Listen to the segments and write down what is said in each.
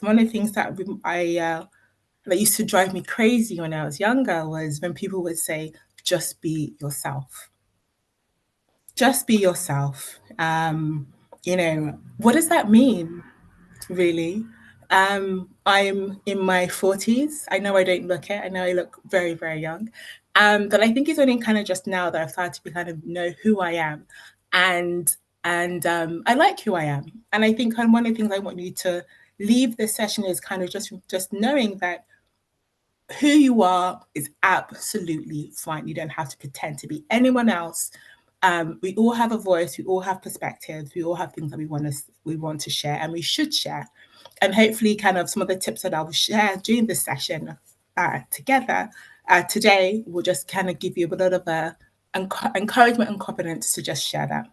One of the things that used to drive me crazy when I was younger was when people would say, just be yourself. Just be yourself. What does that mean, really? I'm in my 40s. I know I don't look it. I know I look very, very young. But I think it's only kind of just now that I've started to kind of know who I am. And I like who I am. And I think kind of one of the things I want you to leave this session is kind of just knowing that who you are is absolutely fine. You don't have to pretend to be anyone else. We all have a voice. We all have perspectives. We all have things that we want to share, and we should share. And hopefully, kind of some of the tips that I will share during this session together today will just kind of give you a lot of encouragement and confidence to just share that.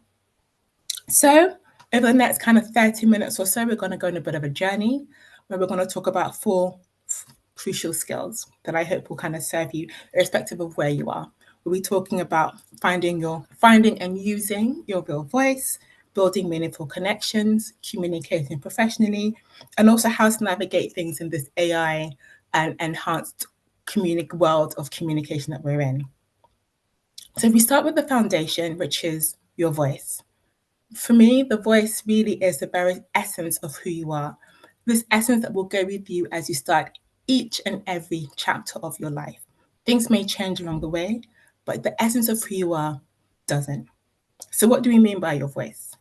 So, over the next kind of 30 minutes or so, we're going to go on a bit of a journey where we're going to talk about four crucial skills that I hope will kind of serve you, irrespective of where you are. We'll be talking about finding and using your real voice, building meaningful connections, communicating professionally, and also how to navigate things in this AI and enhanced world of communication that we're in. So if we start with the foundation, which is your voice. For me, the voice really is the very essence of who you are. This essence that will go with you as you start each and every chapter of your life. Things may change along the way, but the essence of who you are doesn't. So, what do we mean by your voice?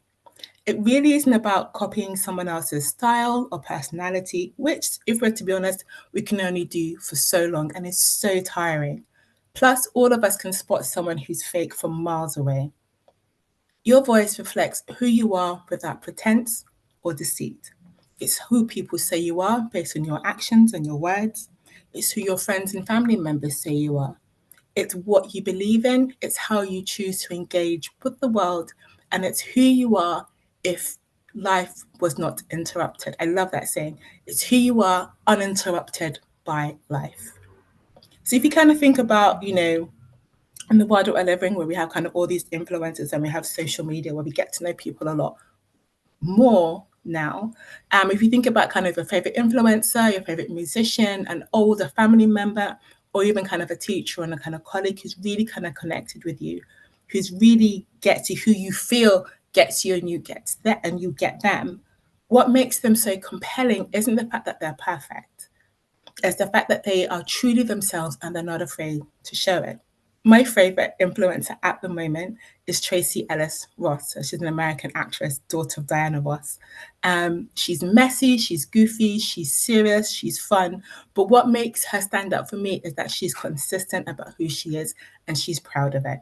It really isn't about copying someone else's style or personality, which, if we're to be honest, we can only do for so long and it's so tiring. Plus, all of us can spot someone who's fake from miles away. Your voice reflects who you are without pretense or deceit. It's who people say you are based on your actions and your words. It's who your friends and family members say you are. It's what you believe in. It's how you choose to engage with the world. And it's who you are if life was not interrupted. I love that saying. It's who you are uninterrupted by life. So if you kind of think about, in the world that we're living, where we have kind of all these influencers and we have social media where we get to know people a lot more now. If you think about kind of your favorite influencer, your favorite musician, an older family member, or even kind of a teacher and a kind of colleague who's really kind of connected with you, who's really gets you, who you feel gets you and you get that and you get them. What makes them so compelling isn't the fact that they're perfect. It's the fact that they are truly themselves and they're not afraid to show it. My favorite influencer at the moment is Tracy Ellis Ross. So she's an American actress, daughter of Diana Ross. She's messy, she's goofy, she's serious, she's fun. But what makes her stand out for me is that she's consistent about who she is and she's proud of it.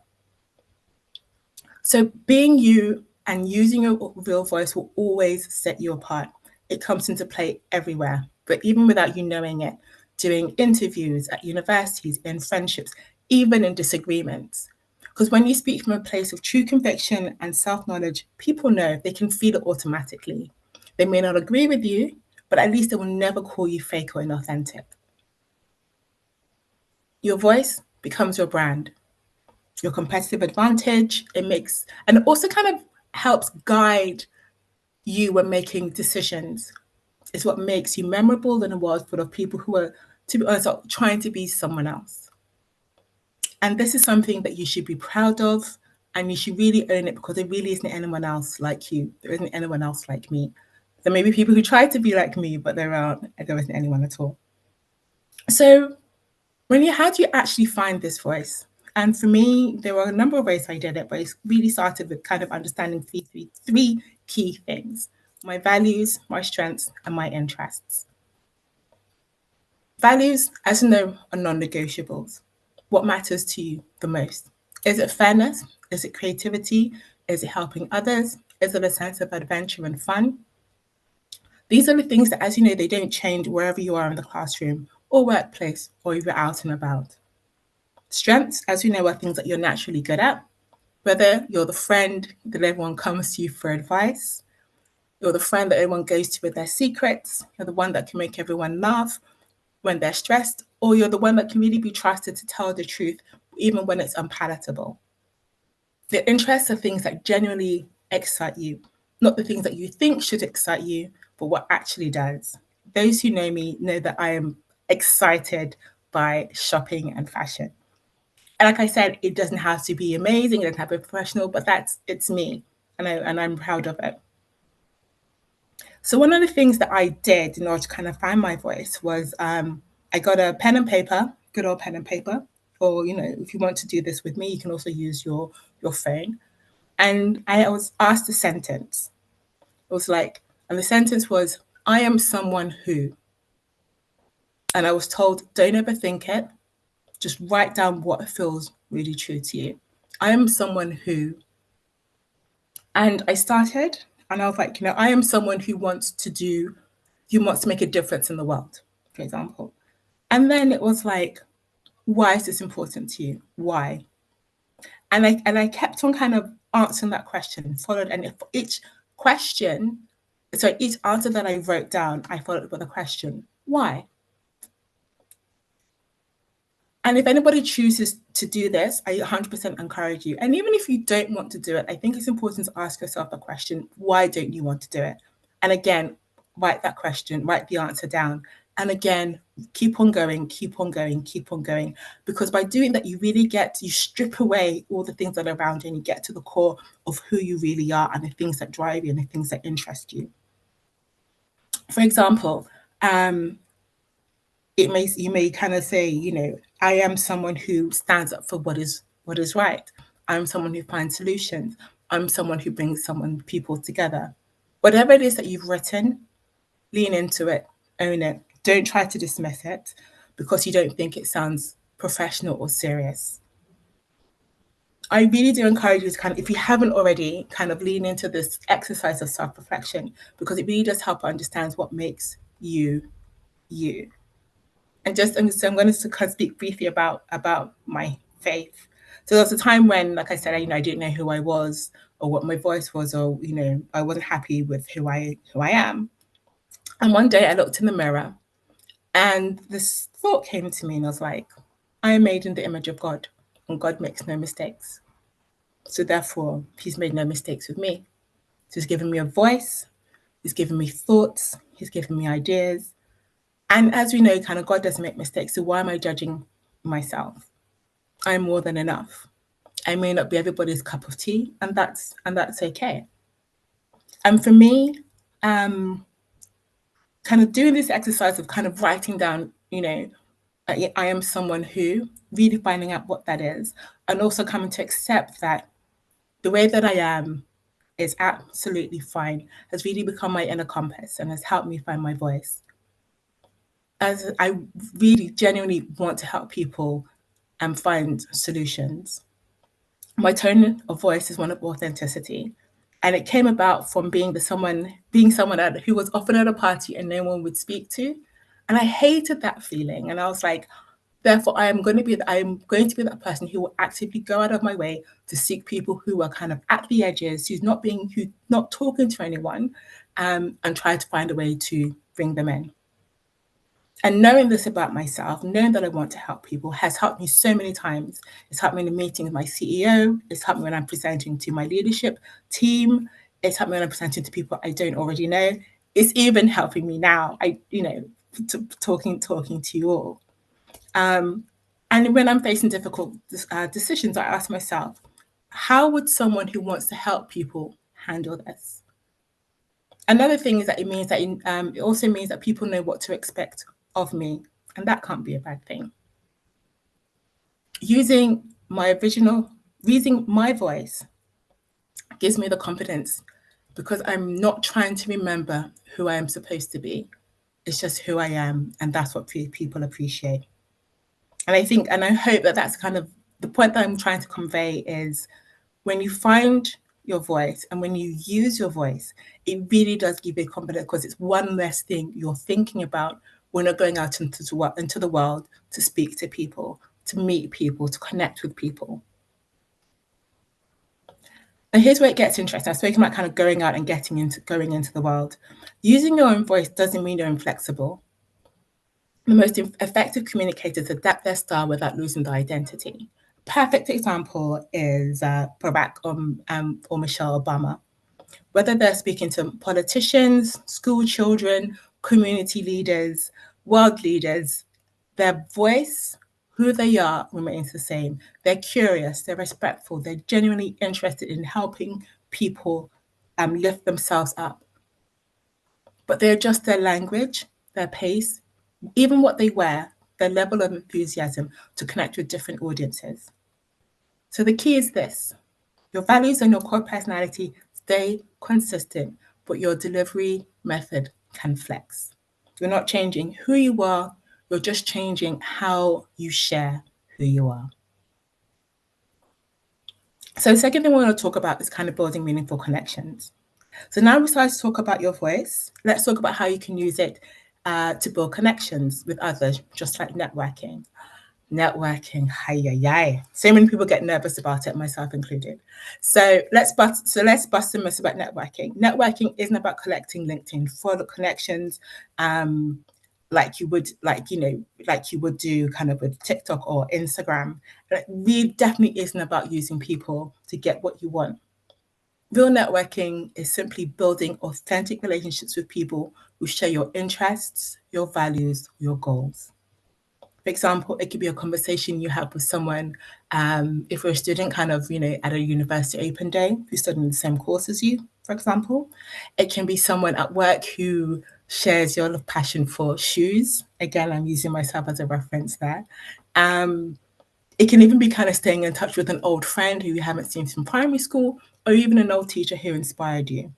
So being you and using your real voice will always set you apart. It comes into play everywhere, but even without you knowing it, doing interviews at universities, in friendships, even in disagreements. Because when you speak from a place of true conviction and self knowledge, people know they can feel it automatically. They may not agree with you, but at least they will never call you fake or inauthentic. Your voice becomes your brand, your competitive advantage. And it also kind of helps guide you when making decisions. It's what makes you memorable in a world full of people who are, to be honest, are trying to be someone else. And this is something that you should be proud of and you should really own it because there really isn't anyone else like you. There isn't anyone else like me. There may be people who try to be like me, but there isn't anyone at all. So how do you actually find this voice? And for me, there were a number of ways I did it, but it really started with kind of understanding three key things: my values, my strengths, and my interests. Values, as you know, are non-negotiables. What matters to you the most? Is it fairness? Is it creativity? Is it helping others? Is it a sense of adventure and fun? These are the things that, as you know, they don't change wherever you are in the classroom or workplace or if you're out and about. Strengths, as you know, are things that you're naturally good at. Whether you're the friend that everyone comes to you for advice, you're the friend that everyone goes to with their secrets, you're the one that can make everyone laugh when they're stressed, or you're the one that can really be trusted to tell the truth even when it's unpalatable. The interests are things that genuinely excite you, not the things that you think should excite you, but what actually does. those who know me know that I am excited by shopping and fashion. And like I said, it doesn't have to be amazing, it doesn't have to be professional, but it's me, and I'm proud of it. So one of the things that I did in order to kind of find my voice was I got a pen and paper, good old pen and paper, or if you want to do this with me, you can also use your phone. And I was asked a sentence. It was like, and the sentence was, "I am someone who," and I was told, "Don't overthink it. Just write down what feels really true to you. I am someone who," and I started, and I was like, I am someone who wants to make a difference in the world, for example. And then it was like, why is this important to you? Why? And I kept on kind of answering that question, followed, and for each question, so each answer that I wrote down, I followed with a question. Why? And if anybody chooses to do this, I 100% encourage you. And even if you don't want to do it, I think it's important to ask yourself a question: why don't you want to do it? And again, write that question, write the answer down. And again, keep on going, keep on going, keep on going. Because by doing that, you strip away all the things that are around you and you get to the core of who you really are and the things that drive you and the things that interest you. For example, you may kind of say, I am someone who stands up for what is right. I'm someone who finds solutions. I'm someone who brings people together. Whatever it is that you've written, lean into it, own it. Don't try to dismiss it because you don't think it sounds professional or serious. I really do encourage you to if you haven't already, kind of lean into this exercise of self-reflection, because it really does help understand what makes you you. So I'm going to kind of speak briefly about my faith. So there was a time when, like I said, I didn't know who I was or what my voice was, or I wasn't happy with who I am. And one day I looked in the mirror, and this thought came to me, and I was like, I am made in the image of God, and God makes no mistakes. So therefore, He's made no mistakes with me. So He's given me a voice. He's given me thoughts. He's given me ideas. And as we know, kind of God doesn't make mistakes. So why am I judging myself? I'm more than enough. I may not be everybody's cup of tea, and that's okay. And for me, kind of doing this exercise of kind of writing down, I am someone who, really finding out what that is, and also coming to accept that the way that I am is absolutely fine, has really become my inner compass and has helped me find my voice. As I really genuinely want to help people and find solutions. My tone of voice is one of authenticity. And it came about from being someone who was often at a party and no one would speak to. And I hated that feeling. And I was like, therefore, I am going to be that person who will actively go out of my way to seek people who are kind of at the edges, who's not talking to anyone, and try to find a way to bring them in. And knowing this about myself, knowing that I want to help people, has helped me so many times. It's helped me in a meeting with my CEO. It's helped me when I'm presenting to my leadership team. It's helped me when I'm presenting to people I don't already know. It's even helping me now. Talking to you all. And when I'm facing difficult decisions, I ask myself, how would someone who wants to help people handle this? Another thing is that it also means that people know what to expect of me, and that can't be a bad thing. Using my voice gives me the confidence because I'm not trying to remember who I am supposed to be. It's just who I am, and that's what people appreciate. And I hope that that's kind of the point that I'm trying to convey is when you find your voice and when you use your voice, it really does give you confidence because it's one less thing you're thinking about when you're going out into the world to speak to people, to meet people, to connect with people. And here's where it gets interesting. I've spoken about kind of going out and going into the world. Using your own voice doesn't mean you're inflexible. The most effective communicators adapt their style without losing their identity. Perfect example is Barack or Michelle Obama. Whether they're speaking to politicians, school children, community leaders, world leaders, their voice, who they are, remains the same. They're curious, they're respectful, they're genuinely interested in helping people lift themselves up. But they adjust their language, their pace, even what they wear, their level of enthusiasm to connect with different audiences. So the key is this: your values and your core personality stay consistent, but your delivery method can flex. You're not changing who you are, you're just changing how you share who you are. So, the second thing we want to talk about is kind of building meaningful connections. So, now we start to talk about your voice. Let's talk about how you can use it to build connections with others, just like networking. Networking, hi, hi. So many people get nervous about it, myself included. So let's bust the myths about networking. Networking isn't about collecting LinkedIn follow connections, um, like you would do kind of with TikTok or Instagram. It really definitely isn't about using people to get what you want. Real networking is simply building authentic relationships with people who share your interests, your values, your goals. For example, it could be a conversation you have with someone, if you're a student, kind of, at a university open day, who's studying the same course as you, for example. It can be someone at work who shares your passion for shoes. Again, I'm using myself as a reference there. Um, it can even be kind of staying in touch with an old friend who you haven't seen from primary school, or even an old teacher who inspired you.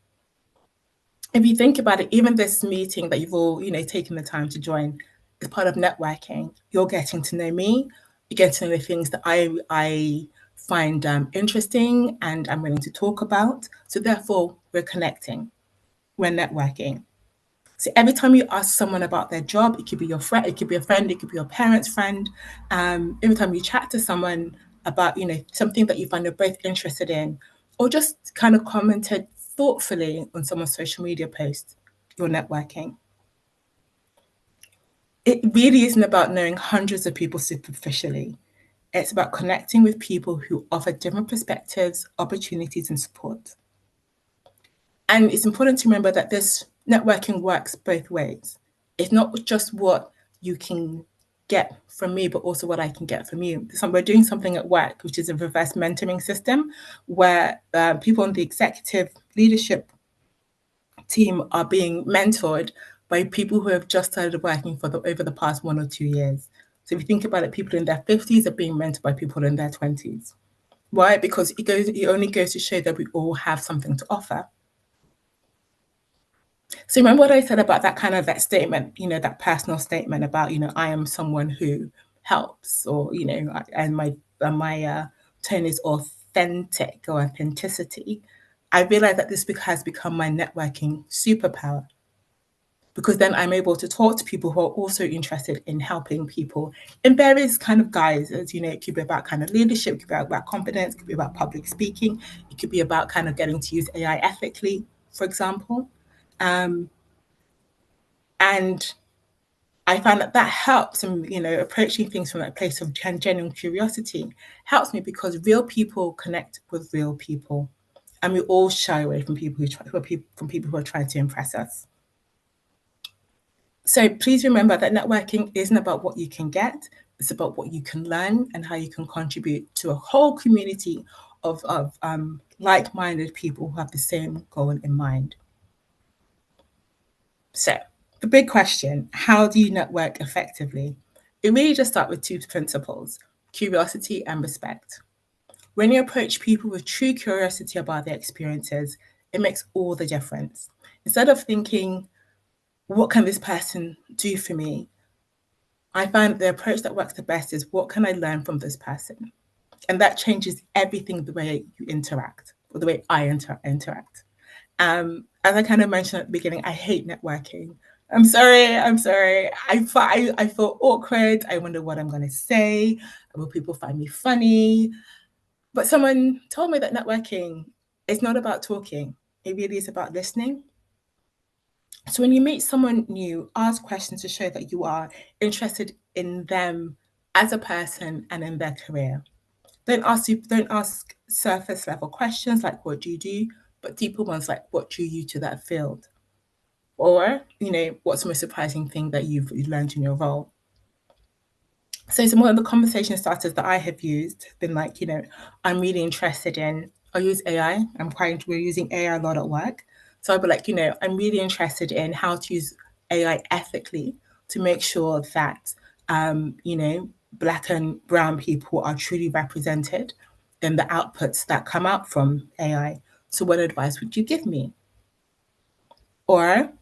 If you think about it, even this meeting that you've all, taken the time to join is part of networking. You're getting to know me, you're getting to know the things that I find interesting and I'm willing to talk about. So therefore, we're connecting, we're networking. So every time you ask someone about their job, it could be your friend, it could be a friend, it could be your parent's friend. Every time you chat to someone about, something that you find you're both interested in, or just kind of commented thoughtfully on someone's social media post, you're networking. It really isn't about knowing hundreds of people superficially. It's about connecting with people who offer different perspectives, opportunities, and support. And it's important to remember that this networking works both ways. It's not just what you can get from me, but also what I can get from you. So we're doing something at work, which is a reverse mentoring system, where people on the executive leadership team are being mentored by people who have just started working over the past 1 or 2 years. So if you think about it, people in their 50s are being mentored by people in their 20s. Why? Because it only goes to show that we all have something to offer. So remember what I said about that statement, that personal statement about, I am someone who helps, or, and my tone is authentic, or authenticity. I realize that this has become my networking superpower, because then I'm able to talk to people who are also interested in helping people in various kind of guises. It could be about kind of leadership, it could be about confidence, it could be about public speaking, it could be about kind of getting to use AI ethically, for example. Um, and I find that helps, and approaching things from that place of genuine curiosity helps me, because real people connect with real people, and we all shy away from people from people who are trying to impress us. So please remember that networking isn't about what you can get; it's about what you can learn and how you can contribute to a whole community of like-minded people who have the same goal in mind. So, the big question: how do you network effectively? It really just starts with two principles: curiosity and respect. When you approach people with true curiosity about their experiences, it makes all the difference. Instead of thinking, what can this person do for me? I find the approach that works the best is, what can I learn from this person? And that changes everything, the way you interact, or the way I interact. As I kind of mentioned at the beginning, I hate networking. I'm sorry. I'm sorry. I feel awkward. I wonder what I'm going to say. Will people find me funny? But someone told me that networking is not about talking. It really is about listening. So when you meet someone new, ask questions to show that you are interested in them as a person and in their career. Don't ask surface level questions like, what do you do, but deeper ones like, what drew you to that field. Or, what's the most surprising thing that you've learned in your role? So some of the conversation starters that I have used have been like, I'm really interested in, I use AI. We're using AI a lot at work. So I'd be like, I'm really interested in how to use AI ethically to make sure that, Black and brown people are truly represented in the outputs that come out from AI. So what advice would you give me? Or,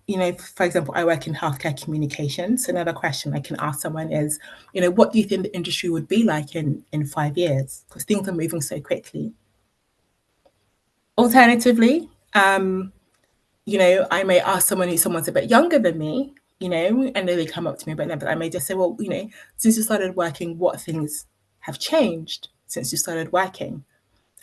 for example, I work in healthcare communications. Another question I can ask someone is, what do you think the industry would be like in 5 years? Because things are moving so quickly. Alternatively, I may ask someone's a bit younger than me, and then they come up to me, but I may just say, well, since you started working, what things have changed since you started working?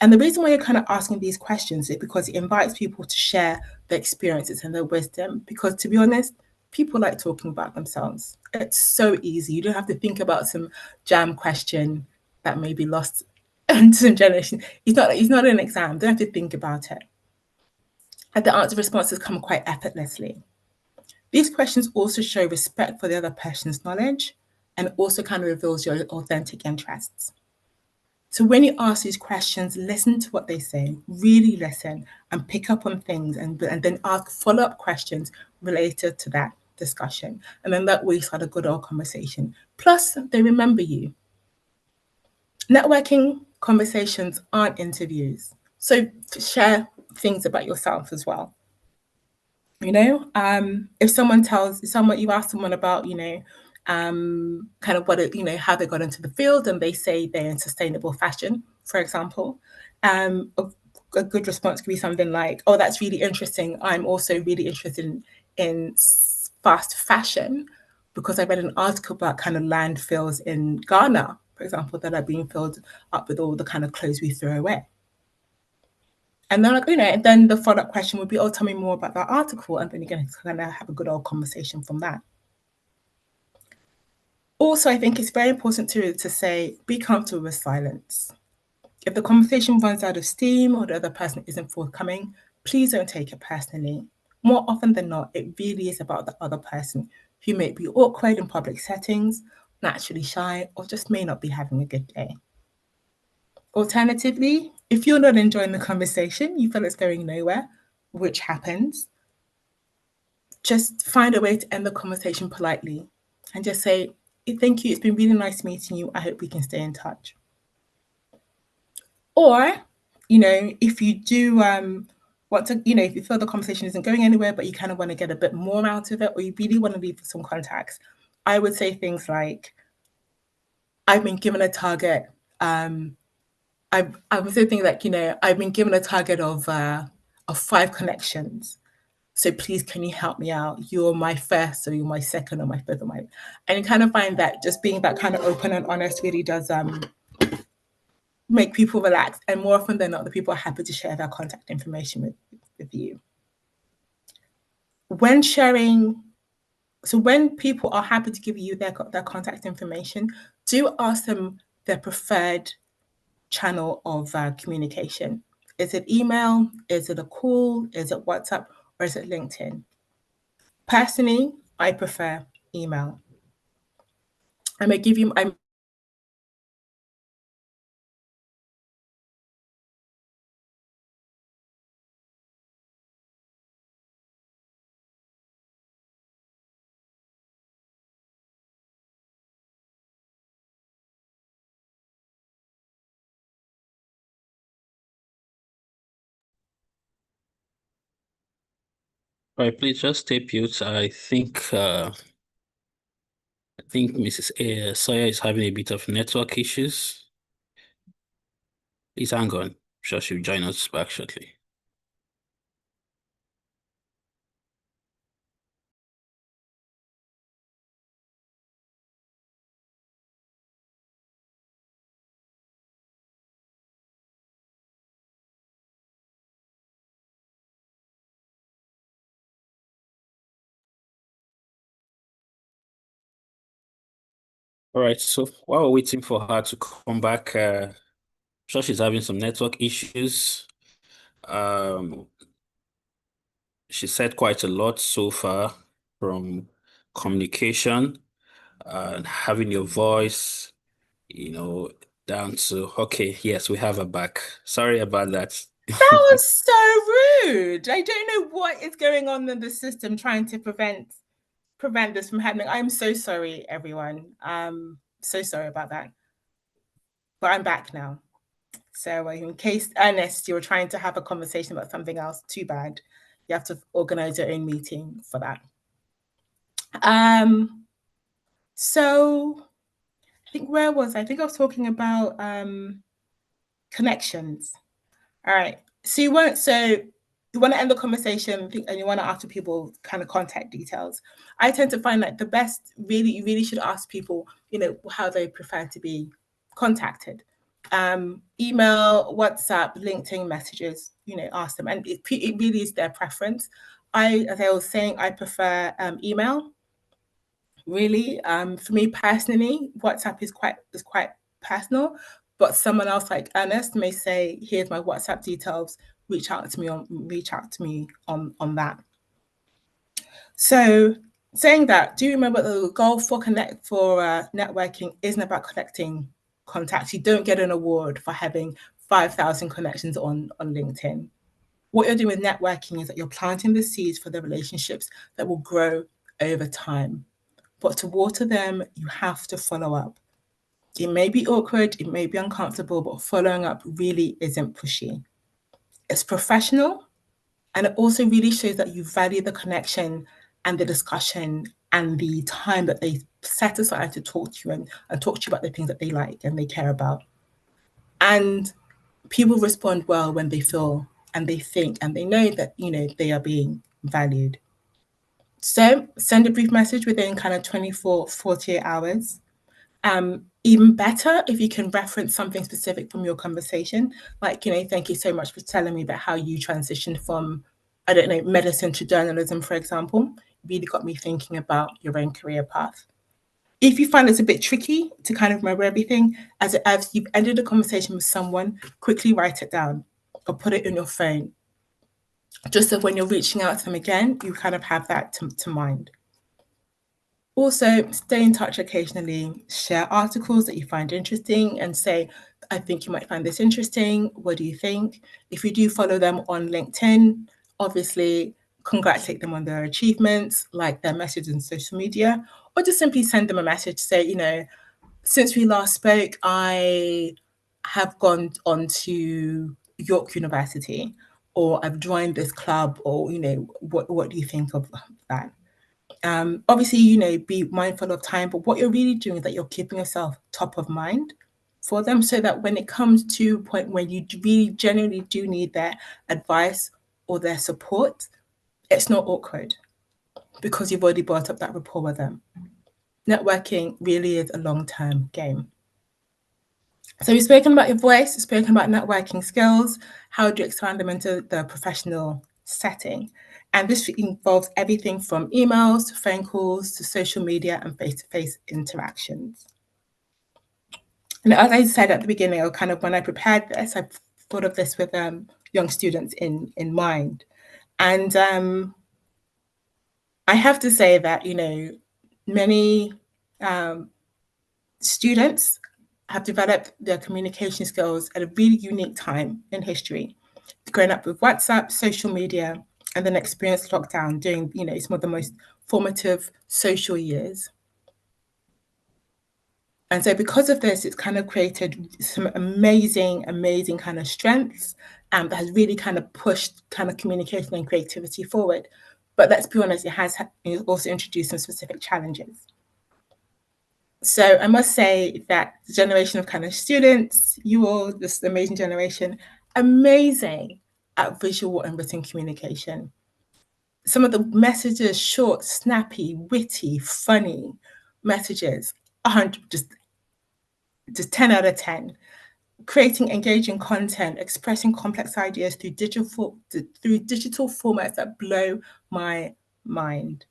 And the reason why you're kind of asking these questions is because it invites people to share their experiences and their wisdom. Because to be honest, people like talking about themselves. It's so easy. You don't have to think about some jam question that may be lost to some generation. It's not an exam. You don't have to think about it. And the answer responses come quite effortlessly. These questions also show respect for the other person's knowledge and also kind of reveals your authentic interests. So when you ask these questions, listen to what they say, really listen and pick up on things and then ask follow-up questions related to that discussion. And then that way you start a good old conversation. Plus, they remember you. Networking conversations aren't interviews. So share things about yourself as well. If someone you ask someone about, kind of how they got into the field and they say they're in sustainable fashion, for example, a good response could be something like, oh, that's really interesting. I'm also really interested in fast fashion because I read an article about kind of landfills in Ghana, for example, that are being filled up with all the kind of clothes we throw away. And then, and then the follow-up question would be, oh, tell me more about that article. And then you're going to kind of have a good old conversation from that. Also, I think it's very important to say, be comfortable with silence. If the conversation runs out of steam or the other person isn't forthcoming, please don't take it personally. More often than not, it really is about the other person who may be awkward in public settings, naturally shy, or just may not be having a good day. Alternatively, if you're not enjoying the conversation, you feel it's going nowhere, which happens, just find a way to end the conversation politely and just say, thank you, it's been really nice meeting you. I hope we can stay in touch. Or, if you do want to, if you feel the conversation isn't going anywhere, but you kind of want to get a bit more out of it, or you really want to leave some contacts, I would say things like, I've been given a target. I would say things like, I've been given a target of 5 connections. So please, can you help me out? You're my first, or you're my second, or my fifth, or my. And you kind of find that just being that kind of open and honest really does make people relax. And more often than not, the people are happy to share their contact information with you. When sharing, so when people are happy to give you their contact information, do ask them their preferred channel of communication. Is it email? Is it a call? Is it WhatsApp? Or is it LinkedIn? Personally, I prefer email. I may give you, I'm Right, please just stay put. I think Mrs. Sawyer is having a bit of network issues. Please hang on. Sure, she'll join us back shortly. All right, so while we're waiting for her to come back, sure she's having some network issues. Um, she said quite a lot so far, from communication and having your voice, you know, down to, okay, yes, we have a back. Sorry about that. That was so rude. I don't know what is going on in the system trying to prevent this from happening. I'm so sorry, everyone. So sorry about that. But I'm back now. So in case Ernest, you were trying to have a conversation about something else, too bad. You have to organize your own meeting for that. Um, so I think where was I? I think I was talking about connections. All right. So you want to end the conversation and you want to ask people kind of contact details. I tend to find that the best really you really should ask people, how they prefer to be contacted. Email, WhatsApp, LinkedIn messages, ask them. And it really is their preference. As I was saying, I prefer email. Really, for me personally, WhatsApp is quite personal. But someone else like Ernest may say, "Here's my WhatsApp details. Reach out to me on that." So, saying that, do you remember the goal for networking isn't about collecting contacts? You don't get an award for having 5,000 connections on LinkedIn. What you're doing with networking is that you're planting the seeds for the relationships that will grow over time. But to water them, you have to follow up. It may be awkward, it may be uncomfortable, but following up really isn't pushy. It's professional, and it also really shows that you value the connection and the discussion and the time that they set aside to talk to you and talk to you about the things that they like and they care about. And people respond well when they feel and they think and they know that, they are being valued. So send a brief message within kind of 24, 48 hours. Even better if you can reference something specific from your conversation, like, thank you so much for telling me about how you transitioned from, I don't know, medicine to journalism, for example. Really got me thinking about your own career path. If you find it's a bit tricky to kind of remember everything, as you've ended a conversation with someone, quickly write it down or put it in your phone, just so when you're reaching out to them again, you kind of have that to mind. Also, stay in touch occasionally, share articles that you find interesting and say, I think you might find this interesting. What do you think? If you do follow them on LinkedIn, obviously congratulate them on their achievements, like their message on social media, or just simply send them a message, say, since we last spoke, I have gone on to York University, or I've joined this club, or, what do you think of that? Obviously, be mindful of time, but what you're really doing is that you're keeping yourself top of mind for them so that when it comes to a point when you really genuinely do need their advice or their support, it's not awkward because you've already built up that rapport with them. Networking really is a long-term game. So we've spoken about your voice, we've spoken about networking skills, how do you expand them into the professional setting? And this involves everything from emails to phone calls to social media and face-to-face interactions. And as I said at the beginning, or kind of when I prepared this, I thought of this with young students in mind. And I have to say that, many students have developed their communication skills at a really unique time in history, growing up with WhatsApp, social media, and then experienced lockdown during, some of the most formative social years. And so because of this, it's kind of created some amazing, amazing kind of strengths that has really kind of pushed kind of communication and creativity forward. But let's be honest, it has also introduced some specific challenges. So I must say that the generation of kind of students, you all, this amazing generation, amazing at visual and written communication. Some of the messages, short, snappy, witty, funny messages, 100, just 10 out of 10. Creating engaging content, expressing complex ideas through digital formats that blow my mind.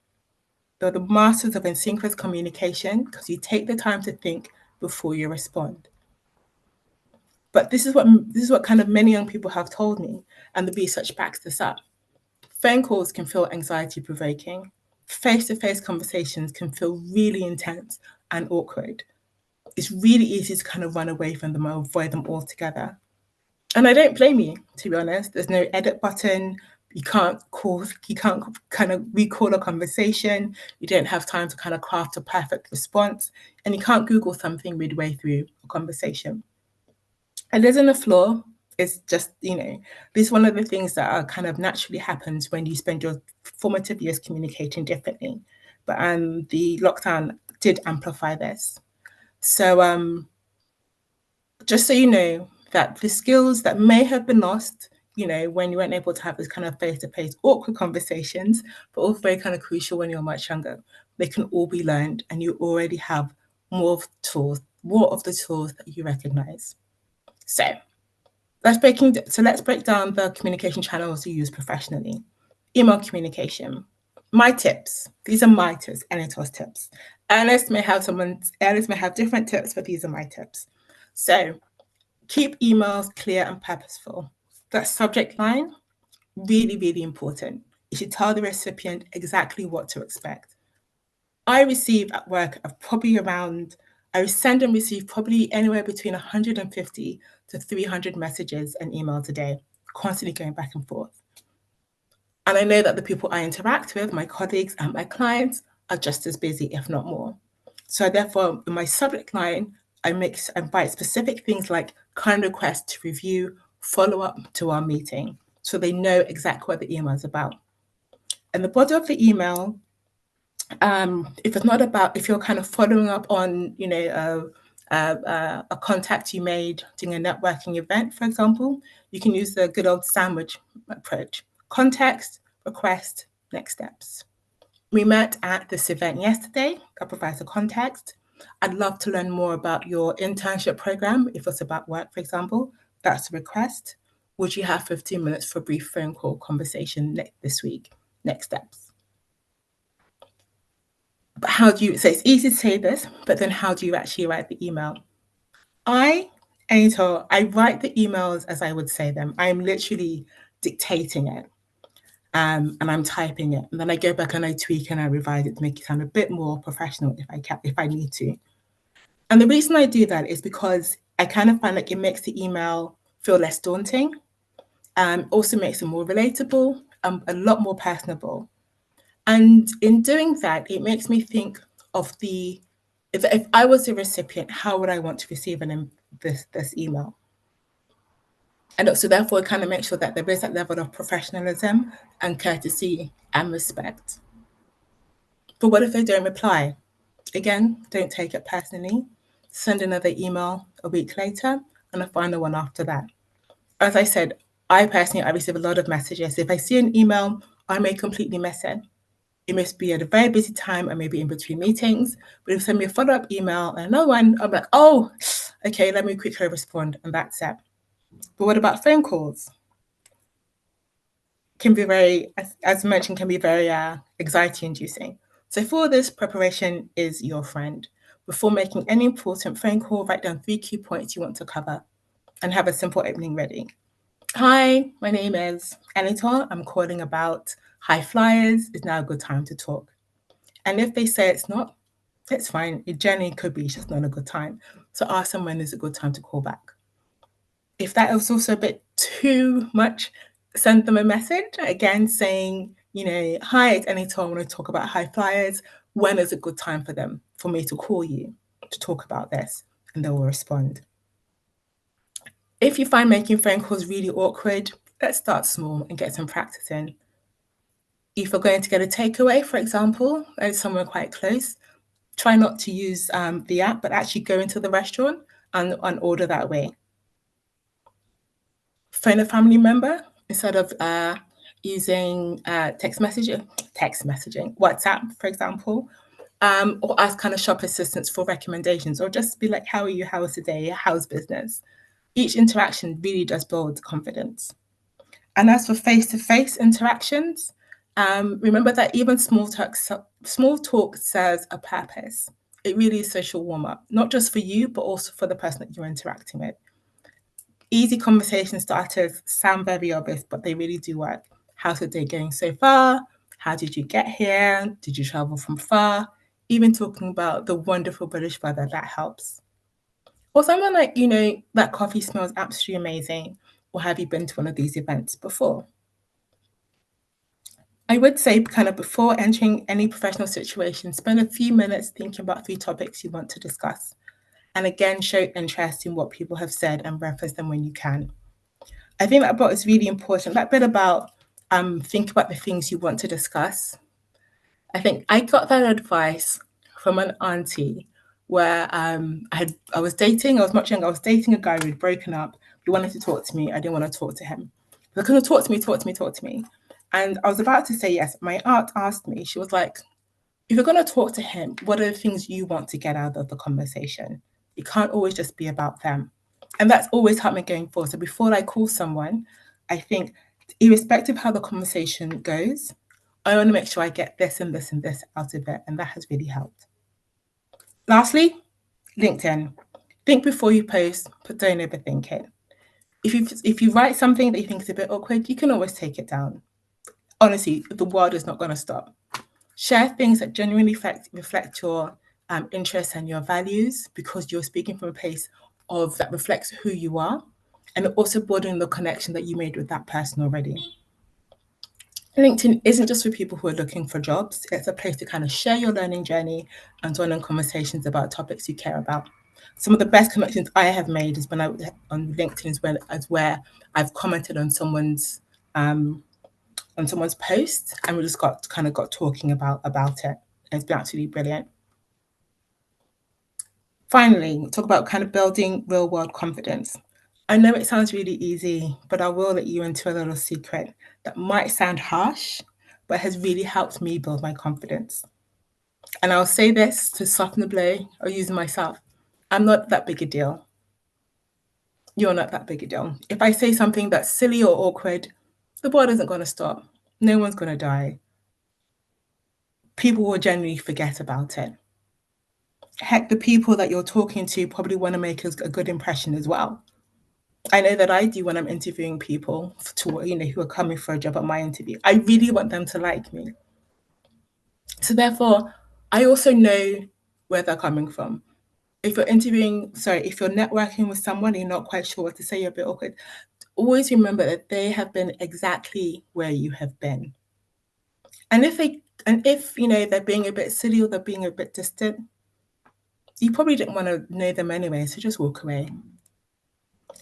They're the masters of asynchronous communication because you take the time to think before you respond. But this is what kind of many young people have told me, and the research backs this up. Phone calls can feel anxiety provoking. Face to face conversations can feel really intense and awkward. It's really easy to kind of run away from them or avoid them altogether. And I don't blame you, to be honest. There's no edit button. You can't kind of recall a conversation. You don't have time to kind of craft a perfect response. And you can't Google something midway through a conversation. It isn't a flaw. It's just, this is one of the things that are kind of naturally happens when you spend your formative years communicating differently. But the lockdown did amplify this. So just so you know that the skills that may have been lost, when you weren't able to have this kind of face-to-face awkward conversations, but also very kind of crucial when you're much younger, they can all be learned and you already have more of the tools that you recognize. So let's break down the communication channels you use professionally. Email communication. My tips. These are my tips, Anito's tips. Alice may have different tips, but these are my tips. So keep emails clear and purposeful. That subject line, really, really important. You should tell the recipient exactly what to expect. I receive at work of probably around, I send and receive probably anywhere between 150 to 300 messages and emails a day, constantly going back and forth. And I know that the people I interact with, my colleagues and my clients, are just as busy, if not more. So therefore, in my subject line, I invite specific things like kind requests to review, follow up to our meeting, so they know exactly what the email is about. And the body of the email, if you're kind of following up on, a contact you made during a networking event, for example, you can use the good old sandwich approach: context, request, next steps. We met at this event yesterday. That provides a context. I'd love to learn more about your internship program. If it's about work, for example, that's a request. Would you have 15 minutes for a brief phone call conversation this week? Next steps. But so it's easy to say this, but then how do you actually write the email? I write the emails as I would say them. I'm literally dictating it. And I'm typing it, and then I go back and I tweak and I revise it to make it sound a bit more professional if I need to. And the reason I do that is because I kind of find like it makes the email feel less daunting. Also makes it more relatable, a lot more personable. And in doing that, it makes me think of if I was the recipient, how would I want to receive this email? And so therefore it kind of makes sure that there is that level of professionalism and courtesy and respect. But what if they don't reply? Again, don't take it personally. Send another email a week later and a final one after that. As I said, I receive a lot of messages. If I see an email, I may completely miss it. It must be at a very busy time or maybe in between meetings. But if you send me a follow-up email and another one, I'm like, oh, okay, let me quickly respond, and that's it. But what about phone calls? Can be very, as mentioned, can be very anxiety inducing. So for this, preparation is your friend. Before making any important phone call, write down 3 key points you want to cover and have a simple opening ready. Hi, my name is Anita. I'm calling about high flyers. Is now a good time to talk? And if they say it's not, it's fine. It generally could be just not a good time. So ask them when is a good time to call back. If that is also a bit too much, send them a message again saying, hi, it's Anita. I want to talk about high flyers. When is a good time for me to call you to talk about this? And they will respond. If you find making phone calls really awkward, let's start small and get some practice in. If you're going to get a takeaway, for example, somewhere quite close, try not to use the app, but actually go into the restaurant and order that way. Phone a family member instead of using text messaging, WhatsApp, for example, or ask kind of shop assistants for recommendations, or just be like, how are you? How's the day? How's business? Each interaction really does build confidence. And as for face-to-face interactions, remember that even small talk serves a purpose. It really is social warm-up, not just for you, but also for the person that you're interacting with. Easy conversation starters sound very obvious, but they really do work. How's the day going so far? How did you get here? Did you travel from far? Even talking about the wonderful British weather, that helps. Or someone like, that coffee smells absolutely amazing. Or have you been to one of these events before? I would say, kind of before entering any professional situation, spend a few minutes thinking about three topics you want to discuss. And again, show interest in what people have said and reference them when you can. I think that part is really important. That bit about think about the things you want to discuss. I think I got that advice from an auntie where I was much younger, I was dating a guy who'd broken up. He wanted to talk to me. I didn't want to talk to him. They're going to talk to me, talk to me, talk to me. And I was about to say yes. My aunt asked me, she was like, if you're going to talk to him, what are the things you want to get out of the conversation? It can't always just be about them. And that's always helped me going forward. So before I call someone, I think, irrespective of how the conversation goes, I want to make sure I get this and this and this out of it. And that has really helped. Lastly, LinkedIn. Think before you post, but don't overthink it. If you write something that you think is a bit awkward, you can always take it down. Honestly, the world is not going to stop. Share things that genuinely reflect your interests and your values because you're speaking from a place of that reflects who you are and also building the connection that you made with that person already. LinkedIn isn't just for people who are looking for jobs, it's a place to kind of share your learning journey and join in conversations about topics you care about. Some of the best connections I have made is when I on LinkedIn as where I've commented um, on someone's post and we just got talking about it. And it's been absolutely brilliant. Finally, talk about kind of building real world confidence. I know it sounds really easy, but I will let you into a little secret that might sound harsh, but has really helped me build my confidence. And I'll say this to soften the blow or use myself. I'm not that big a deal. You're not that big a deal. If I say something that's silly or awkward, the world isn't going to stop. No one's going to die. People will generally forget about it. Heck, the people that you're talking to probably want to make a good impression as well. I know that I do when I'm interviewing people who are coming for a job at my interview. I really want them to like me. So therefore, I also know where they're coming from. If you're networking with someone and you're not quite sure what to say, you're a bit awkward, always remember that they have been exactly where you have been. And if they're being a bit silly or they're being a bit distant, you probably didn't want to know them anyway, so just walk away.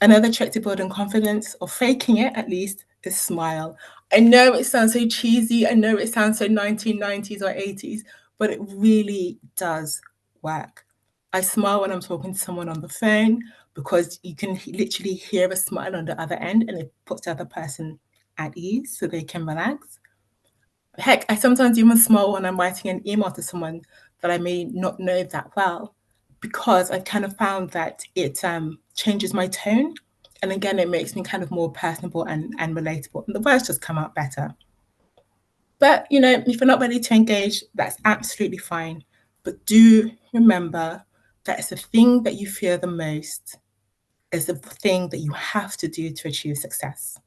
Another trick to building confidence, or faking it at least, is smile. I know it sounds so cheesy, I know it sounds so 1990s or 80s, but it really does work. I smile when I'm talking to someone on the phone because you can literally hear a smile on the other end and it puts the other person at ease so they can relax. Heck, I sometimes even smile when I'm writing an email to someone that I may not know that well because I've kind of found that it changes my tone. And again, it makes me kind of more personable and relatable. And the words just come out better. But, if you're not ready to engage, that's absolutely fine. But do remember that it's the thing that you fear the most is the thing that you have to do to achieve success.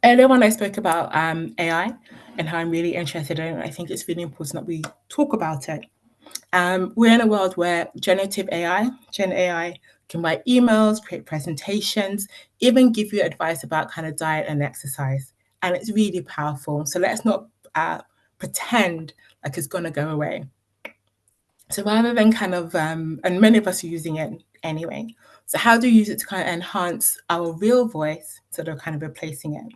Earlier when I spoke about AI and how I'm really interested in it, I think it's really important that we talk about it. We're in a world where generative AI, Gen AI, can write emails, create presentations, even give you advice about kind of diet and exercise. And it's really powerful. So let's not pretend like it's going to go away. So rather than and many of us are using it anyway. So how do you use it to kind of enhance our real voice instead of kind of replacing it?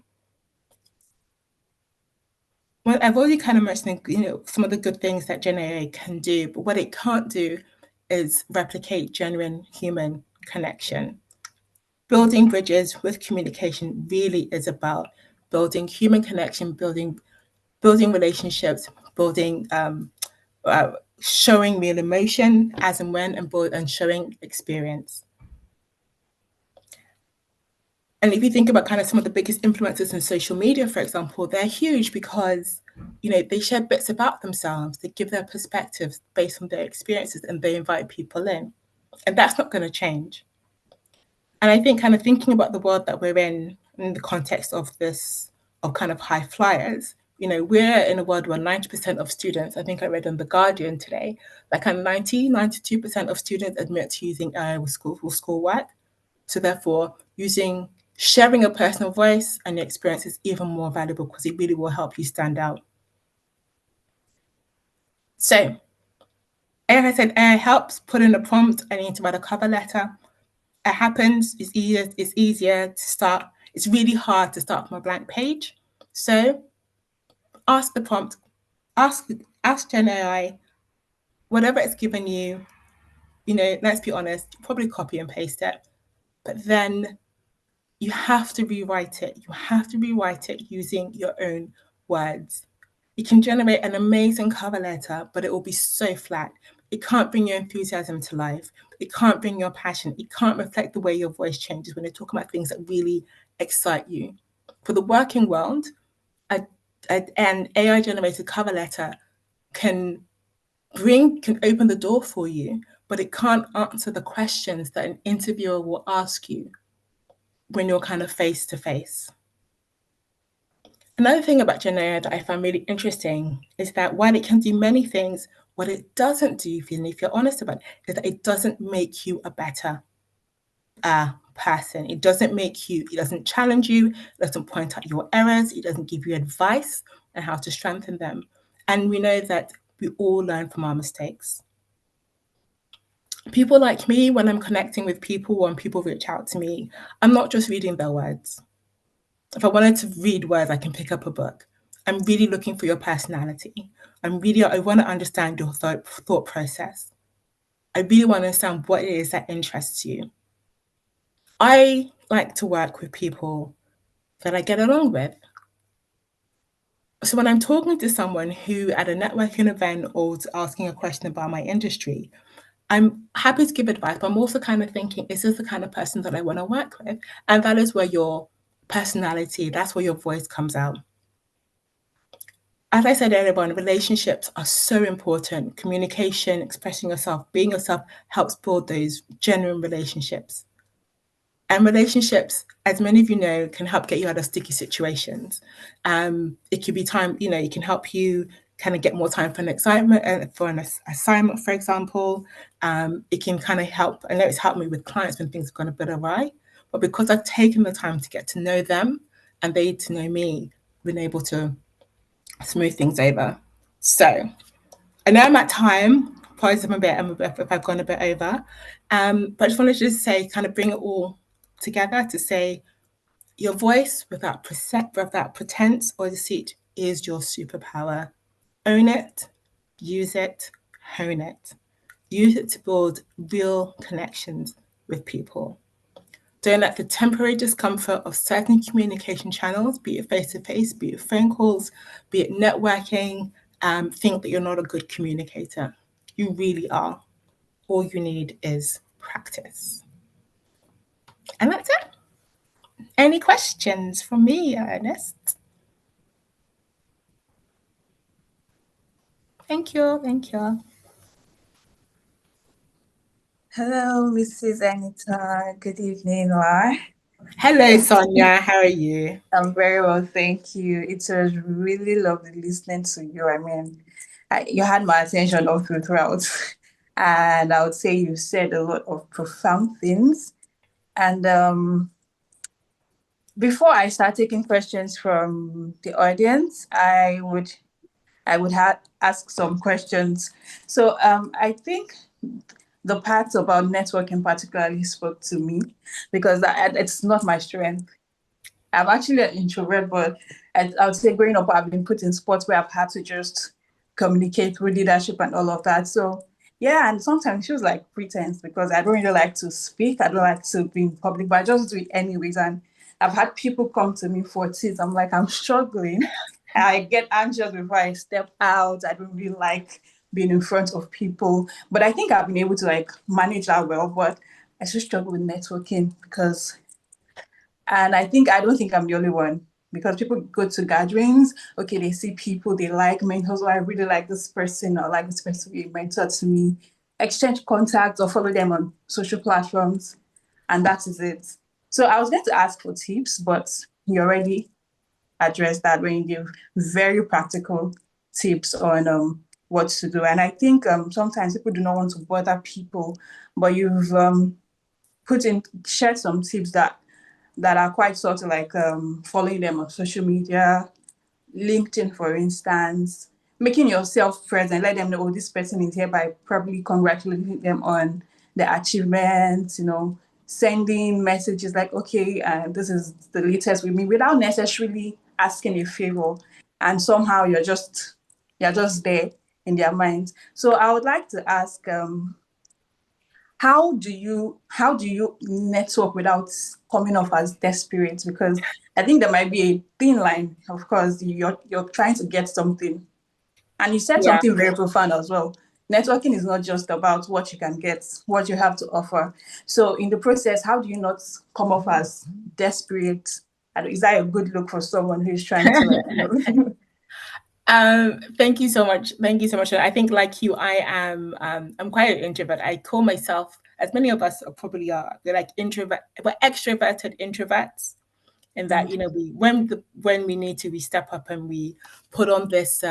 Well, I've already kind of mentioned, some of the good things that Gen AI can do, but what it can't do is replicate genuine human connection. Building bridges with communication really is about building human connection, building relationships, building showing real emotion as and when, and showing experience. And if you think about kind of some of the biggest influencers in social media, for example, they're huge because, they share bits about themselves. They give their perspectives based on their experiences and they invite people in. And that's not going to change. And I think kind of thinking about the world that we're in in the context of this, of kind of high flyers, we're in a world where 90% of students, I think I read on The Guardian today, like 92% of students admit to using AI with schoolwork. So therefore, sharing a personal voice and your experience is even more valuable because it really will help you stand out. So, like I said, AI helps put in a prompt. I need to write a cover letter. It happens. It's easier to start. It's really hard to start from a blank page. So ask the prompt. Ask ask Gen AI whatever it's given you. Let's be honest. Probably copy and paste it, but then you have to rewrite it. You have to rewrite it using your own words. You can generate an amazing cover letter, but it will be so flat. It can't bring your enthusiasm to life. It can't bring your passion. It can't reflect the way your voice changes when you're talking about things that really excite you. For the working world, an AI generated cover letter can can open the door for you, but it can't answer the questions that an interviewer will ask you when you're kind of face to face. Another thing about Gen AI that I find really interesting is that while it can do many things, what it doesn't do, if you're honest about it, is that it doesn't make you a better person. It doesn't challenge you, it doesn't point out your errors, it doesn't give you advice on how to strengthen them. And we know that we all learn from our mistakes. People like me, when I'm connecting with people, when people reach out to me, I'm not just reading their words. If I wanted to read words, I can pick up a book. I'm really looking for your personality. I want to understand your thought process. I really want to understand what it is that interests you. I like to work with people that I get along with. So when I'm talking to someone who at a networking event or asking a question about my industry, I'm happy to give advice, but I'm also kind of thinking, is this the kind of person that I want to work with? And that is where your personality, that's where your voice comes out. As I said earlier on, relationships are so important. Communication, expressing yourself, being yourself helps build those genuine relationships. And relationships, as many of you know, can help get you out of sticky situations. It could be time, it can help you kind of get more time for an excitement and for an assignment, for example. It can kind of help. I know it's helped me with clients when things have gone a bit awry, but because I've taken the time to get to know them and they to know me, I've been able to smooth things over. So I know I'm at time. Apologies if I've gone a bit over. But I just wanted to just say, kind of bring it all together to say your voice without pretense or deceit is your superpower. Own it, use it, hone it. Use it to build real connections with people. Don't let the temporary discomfort of certain communication channels, be it face to face, be it phone calls, be it networking, think that you're not a good communicator. You really are. All you need is practice. And that's it. Any questions from me, Ernest? Thank you. Thank you. Hello, Mrs. Anita. Good evening, Laura. Hello, Sonia. How are you? I'm very well, thank you. It was really lovely listening to you. I mean, you had my attention all throughout, and I would say you said a lot of profound things. And before I start taking questions from the audience, I would ask some questions. So I think the parts about networking particularly spoke to me because it's not my strength. I'm actually an introvert, but I would say growing up, I've been put in spots where I've had to just communicate with leadership and all of that. So, yeah, and sometimes it feels like pretense because I don't really like to speak. I don't like to be in public, but I just do it anyways. And I've had people come to me for tips. I'm like, I'm struggling. I get anxious before I step out. I don't really like being in front of people. But I think I've been able to like manage that well. But I still struggle with networking because and I don't think I'm the only one because people go to gatherings, okay, they see people they like, mentors, oh, I really like this person or like this person to be a mentor to me, exchange contacts or follow them on social platforms, and that is it. So I was going to ask for tips, but you already addressed that when you give very practical tips on what to do. And I think sometimes people do not want to bother people, but you've shared some tips that are quite sort of like following them on social media, LinkedIn, for instance, making yourself present, let them know, oh, this person is here by probably congratulating them on their achievements, sending messages like, okay, this is the latest with me without necessarily asking a favor. And somehow you're just there in their minds. So I would like to ask, how do you network without coming off as desperate? Because I think there might be a thin line. Of course, you're trying to get something, and you said Yeah. something very profound as well. Networking is not just about what you can get, what you have to offer. So in the process, how do you not come off as desperate? And is that a good look for someone who's trying to Thank you so much. Thank you so much. I think like you, I'm quite an introvert. I call myself, as many of us probably are, we're like introvert, we're extroverted introverts. And that, when we need to, we step up and we put on this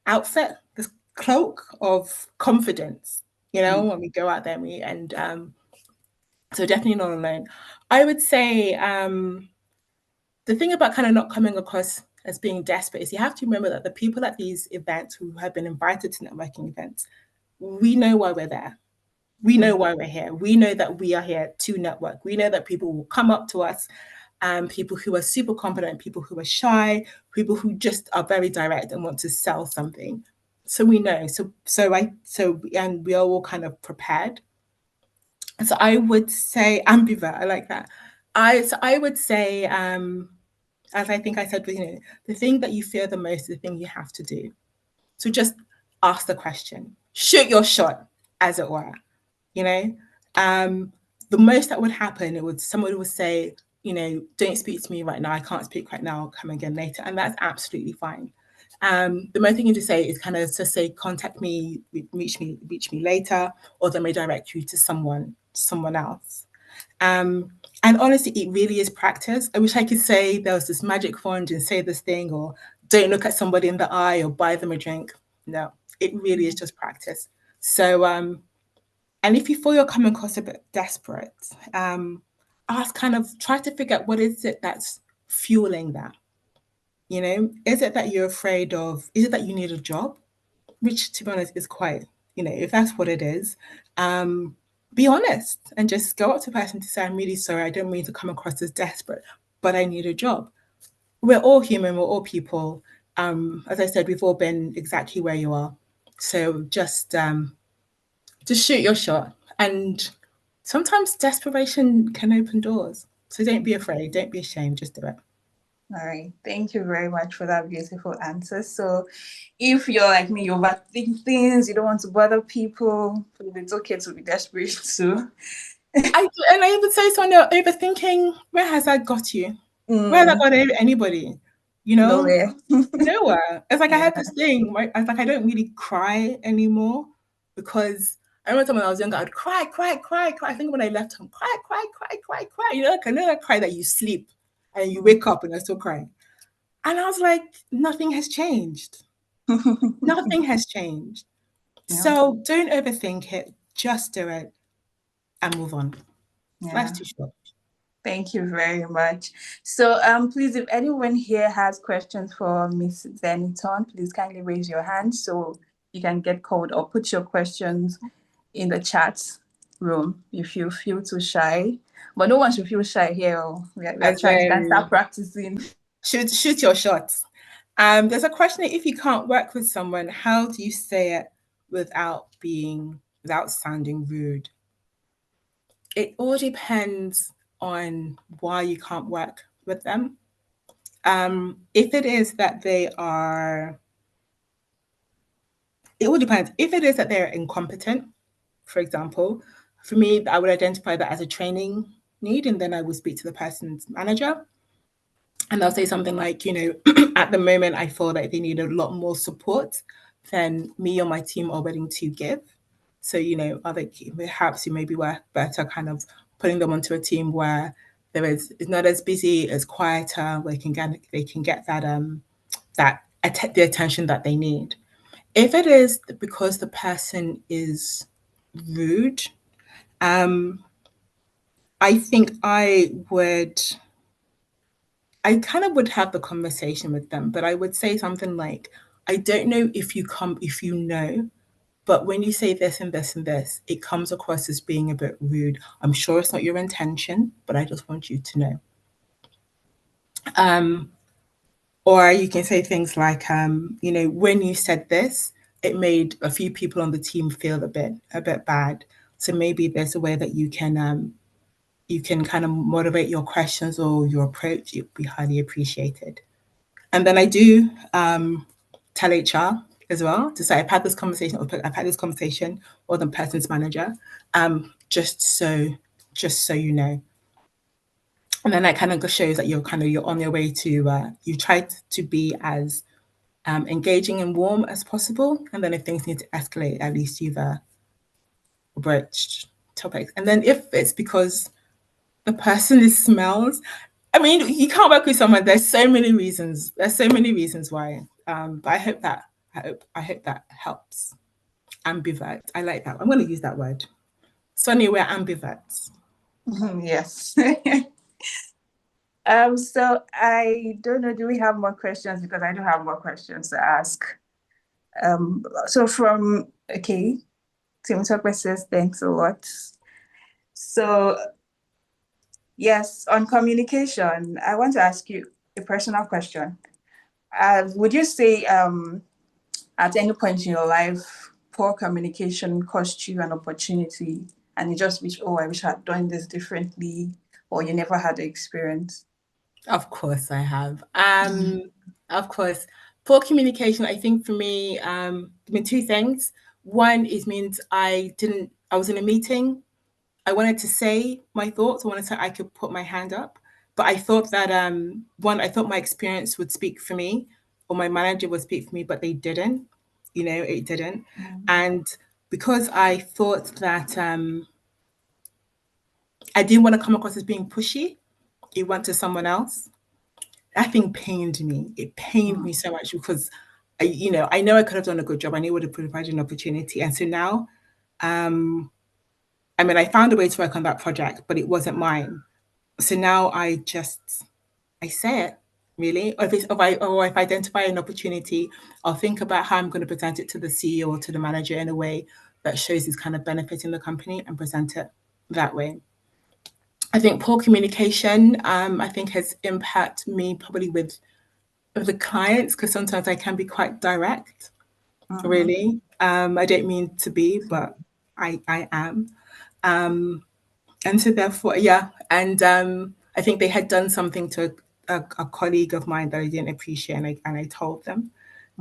outfit, this cloak of confidence, when we go out there and so definitely not alone. I would say the thing about kind of not coming across as being desperate is you have to remember that the people at these events who have been invited to networking events, we know why we're there. We know why we're here. We know that we are here to network. We know that people will come up to us, people who are super confident, people who are shy, people who just are very direct and want to sell something. So we know. And we are all kind of prepared. So I would say ambivert. I like that. I would say, as I think I said, the thing that you fear the most is the thing you have to do. So just ask the question, shoot your shot, as it were. You know, the most that would happen, someone would say, don't speak to me right now. I can't speak right now. I'll come again later, and that's absolutely fine. The most thing you to say is kind of to say, contact me, reach me later, or they may direct you to someone else. And honestly, it really is practice. I wish I could say there was this magic wand and say this thing, or don't look at somebody in the eye or buy them a drink. No, it really is just practice. So, and if you feel you're coming across a bit desperate, try to figure out what is it that's fueling that. Is it that you're afraid of? Is it that you need a job? Which, to be honest, is quite, if that's what it is, be honest and just go up to the person to say, I'm really sorry, I don't mean to come across as desperate, but I need a job. We're all human, we're all people. As I said, we've all been exactly where you are. So just shoot your shot. And sometimes desperation can open doors. So don't be afraid, don't be ashamed, just do it. All right. Thank you very much for that beautiful answer. So if you're like me, you overthink things, you don't want to bother people, it's okay to be desperate too. I would say, Sonia, overthinking, where has that got you? Where has that got anybody? Nowhere. Nowhere. It's like I Yeah. had this thing, right? I was like, I don't really cry anymore because I remember when I was younger, I'd cry, cry, cry, cry. I think when I left home, cry, cry, cry, cry, cry. That cry that you sleep and you wake up and you're still crying. And I was like, nothing has changed. Nothing has changed. Yeah. So don't overthink it. Just do it and move on. Yeah. Life's too short. Thank you very much. So please, if anyone here has questions for Miss Zeniton, please kindly raise your hand so you can get called, or put your questions in the chat room if you feel too shy. But no one should feel shy here. We are trying to start practicing. Shoot your shots. There's a question: if you can't work with someone, how do you say it without sounding rude? It all depends on why you can't work with them. If it is that it all depends. If it is that they're incompetent, for example, for me, I would identify that as a training need, and then I would speak to the person's manager. And they'll say something like, at the moment, I feel that they need a lot more support than me or my team are willing to give. So, perhaps you maybe were better kind of putting them onto a team where it's not as busy, it's quieter, they can get the attention that they need. If it is because the person is rude, um, I think I kind of would have the conversation with them, but I would say something like, I don't know if you know, but when you say this and this and this, it comes across as being a bit rude. I'm sure it's not your intention, but I just want you to know. Um, or you can say things like, when you said this, it made a few people on the team feel a bit bad. So maybe there's a way that you can kind of moderate your questions or your approach. It would be highly appreciated. And then I do tell HR as well to say I've had this conversation or the person's manager, just so you know. And then that kind of shows that you're on your way to you tried to be as engaging and warm as possible. And then if things need to escalate, at least you've broached topics. And then if it's because the person is smells, I mean, you can't work with someone. There's so many reasons. There's so many reasons why. But I hope that helps. Ambivert. I like that. I'm going to use that word. Sonny, we're ambiverts. Yes. So I don't know, do we have more questions? Because I do have more questions to ask. So from, okay, Tim Tucker says, thanks a lot. So yes, on communication, I want to ask you a personal question. Would you say at any point in your life, poor communication cost you an opportunity and you just wish, oh, I wish I had done this differently, or you never had the experience? Of course, I have. Of course, poor communication. I think for me, two things. One is means I was in a meeting. I wanted to say my thoughts. I wanted to. I could put my hand up, but I thought that I thought my experience would speak for me, or my manager would speak for me, but they didn't. It didn't, and because I thought that I didn't want to come across as being pushy, it went to someone else. That thing pained me. It pained me so much because I know I could have done a good job. I knew it would have provided an opportunity. And so now, I found a way to work on that project, but it wasn't mine. So now I say it really. Or if I identify an opportunity, I'll think about how I'm going to present it to the CEO or to the manager in a way that shows it's kind of benefiting the company and present it that way. I think poor communication, I think has impacted me probably with the clients because sometimes I can be quite direct, really. I don't mean to be, but I am. And so therefore, yeah. And I think they had done something to a colleague of mine that I didn't appreciate, and I told them.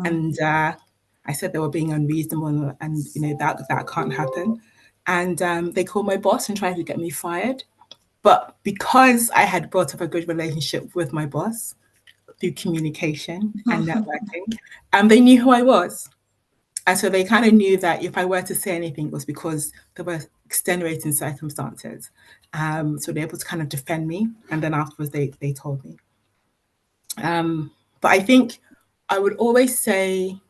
And I said they were being unreasonable, and that can't happen. And they called my boss and tried to get me fired. But because I had built up a good relationship with my boss, through communication and networking. They knew who I was. And so they kind of knew that if I were to say anything, it was because there were extenuating circumstances. So they're able to kind of defend me. And then afterwards, they told me. But I think I would always say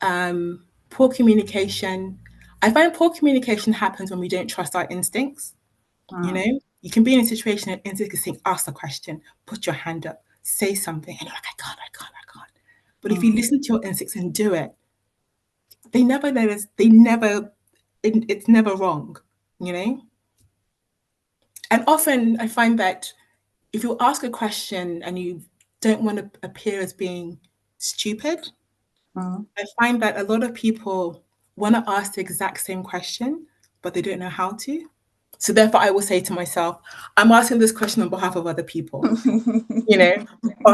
poor communication. I find poor communication happens when we don't trust our instincts. You can be in a situation and instinct is saying, ask the question, put your hand up, say something, and you're like, I can't. But if you listen to your instincts and do it, they never let us, it's never wrong, you know? And often I find that if you ask a question and you don't want to appear as being stupid, I find that a lot of people want to ask the exact same question, but they don't know how to. So therefore, I will say to myself, I'm asking this question on behalf of other people, or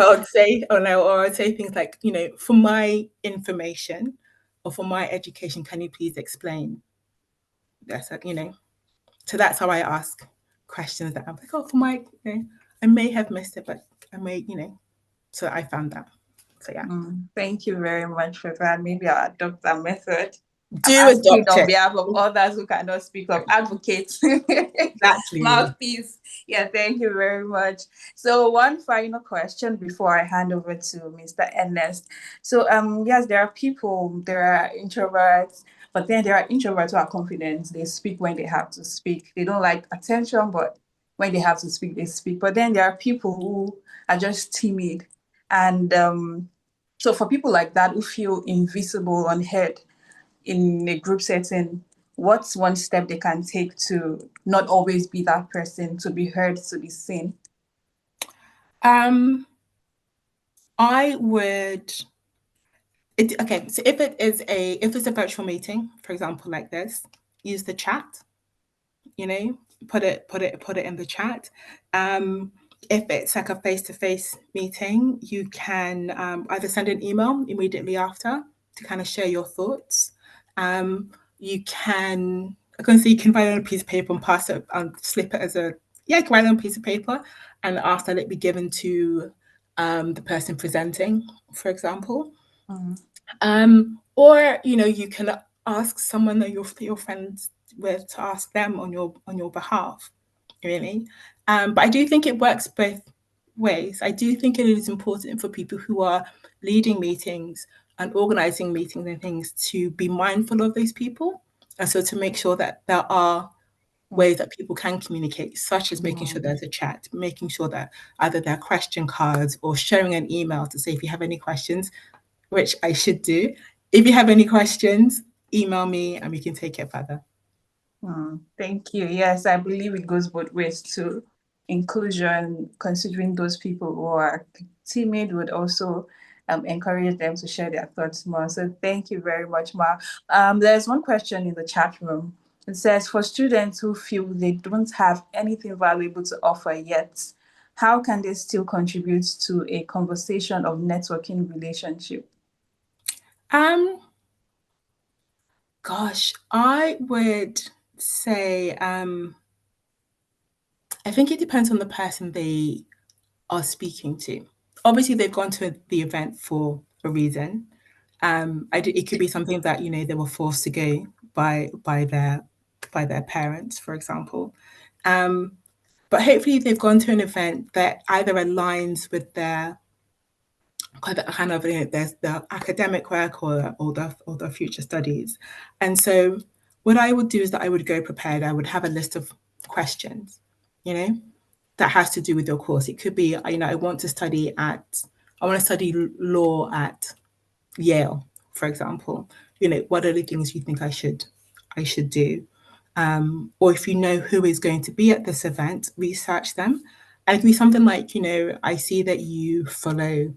I'd say things like, for my information or for my education, can you please explain? So that's how I ask questions that I'm like, oh, I may have missed it, but I may, so I found that. So yeah. Thank you very much for that. Maybe I'll adopt that method. I'm Do asking adopt on it. behalf of others who cannot speak of advocates. Exactly. Mouthpiece. Yeah, thank you very much. So one final question before I hand over to Mr. Ernest. So yes, there are people, there are introverts, but then there are introverts who are confident. They speak when they have to speak. They don't like attention, but when they have to speak, they speak. But then there are people who are just timid. And so for people like that who feel invisible, unheard, in a group setting, what's one step they can take to not always be that person, to be heard, to be seen? Um, I would. Okay, so if it's a virtual meeting, for example, like this, use the chat. You know, put it in the chat. Um, if it's like a face-to-face meeting, you can either send an email immediately after to kind of share your thoughts. You can, I can see you can write on a piece of paper and pass it and slip it as a, yeah, you can write on a piece of paper and ask that it be given to the person presenting, for example. Mm. Or you can ask someone that your friends with to ask them on your behalf, really. But I do think it works both ways. I do think it is important for people who are leading meetings and organizing meetings and things to be mindful of those people, and so to make sure that there are ways that people can communicate, such as making sure Mm. there's a chat, making sure that either there are question cards or sharing an email to say if you have any questions, which I should do. If you have any questions, email me and we can take it further. Thank you. Yes, I believe it goes both ways too. Inclusion, considering those people who are timid, would also encourage them to share their thoughts more. So thank you very much, Ma. There's one question in the chat room. It says, for students who feel they don't have anything valuable to offer yet, how can they still contribute to a conversation of networking relationship? Um, Gosh, I would say I think it depends on the person they are speaking to. Obviously, they've gone to the event for a reason. It could be something that they were forced to go by their parents, for example. Um, but hopefully, they've gone to an event that either aligns with their kind of their academic work or the future studies. And so what I would do is that I would go prepared. I would have a list of questions, you know, that has to do with your course. It could be, I want to study law at Yale, for example. What are the things you think I should do? Or if you know who is going to be at this event, research them. And it can be something like, I see that you follow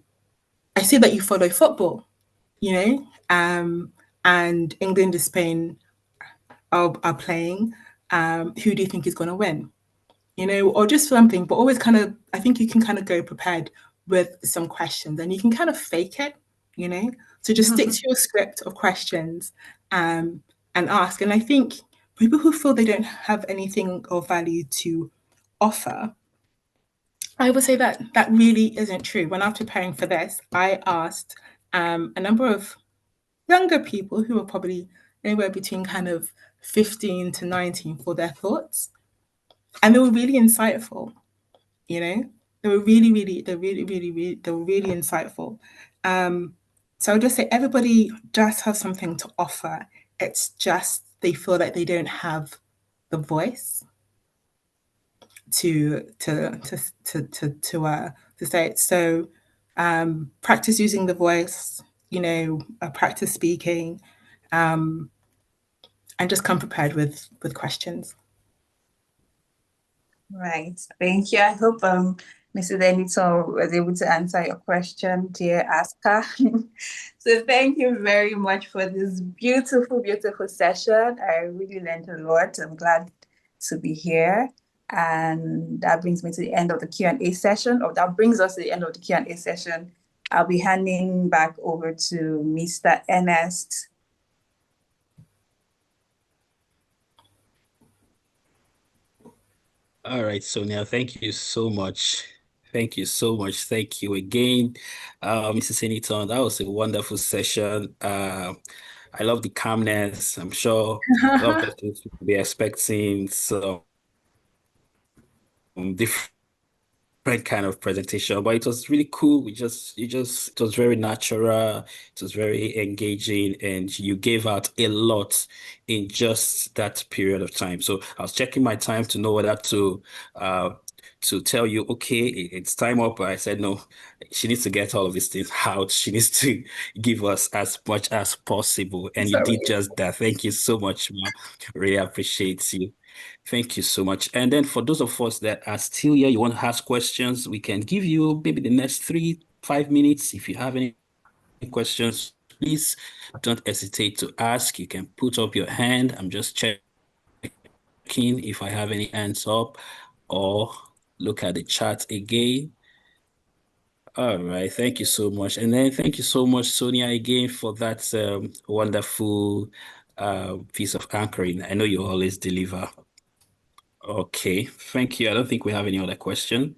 football, you know, and England and Spain are playing. Who do you think is going to win? Or just something, but always I think you can kind of go prepared with some questions and you can kind of fake it, you know? So just stick to your script of questions and ask. And I think people who feel they don't have anything of value to offer, I would say that that really isn't true. When I was preparing for this, I asked a number of younger people who were probably anywhere between kind of 15 to 19 for their thoughts. And they were really insightful, you know? They were really insightful. So I would just say everybody does have something to offer. It's just they feel like they don't have the voice to say it. So practice using the voice, practice speaking, um, and just come prepared with questions. Right. Thank you. I hope Mrs. Denison was able to answer your question, dear asker. So thank you very much for this beautiful, beautiful session. I really learned a lot. I'm glad to be here. And that brings me to the end of the Q&A session, or that brings us to the end of the Q&A session. I'll be handing back over to Mr. Ernest. All right, Sonia, thank you so much. Thank you so much. Thank you again, Mrs. Eniton. That was a wonderful session. I love the calmness. I'm sure a lot of persons will be expecting some different kind of presentation, but it was really cool. It was very natural. It was very engaging, and you gave out a lot in just that period of time. So I was checking my time to know whether uh, to tell you, okay, it's time up. But I said, no, she needs to get all of these things out. She needs to give us as much as possible. And you Sorry. did just that. Thank you so much, ma'am. Really appreciate you. Thank you so much. And then for those of us that are still here, you want to ask questions, we can give you maybe the next 5 minutes. If you have any questions, please don't hesitate to ask. You can put up your hand. I'm just checking if I have any hands up or look at the chat again. All right, thank you so much. And then thank you so much, Sonia, again for that wonderful piece of anchoring. I know you always deliver. Okay, thank you. I don't think we have any other question.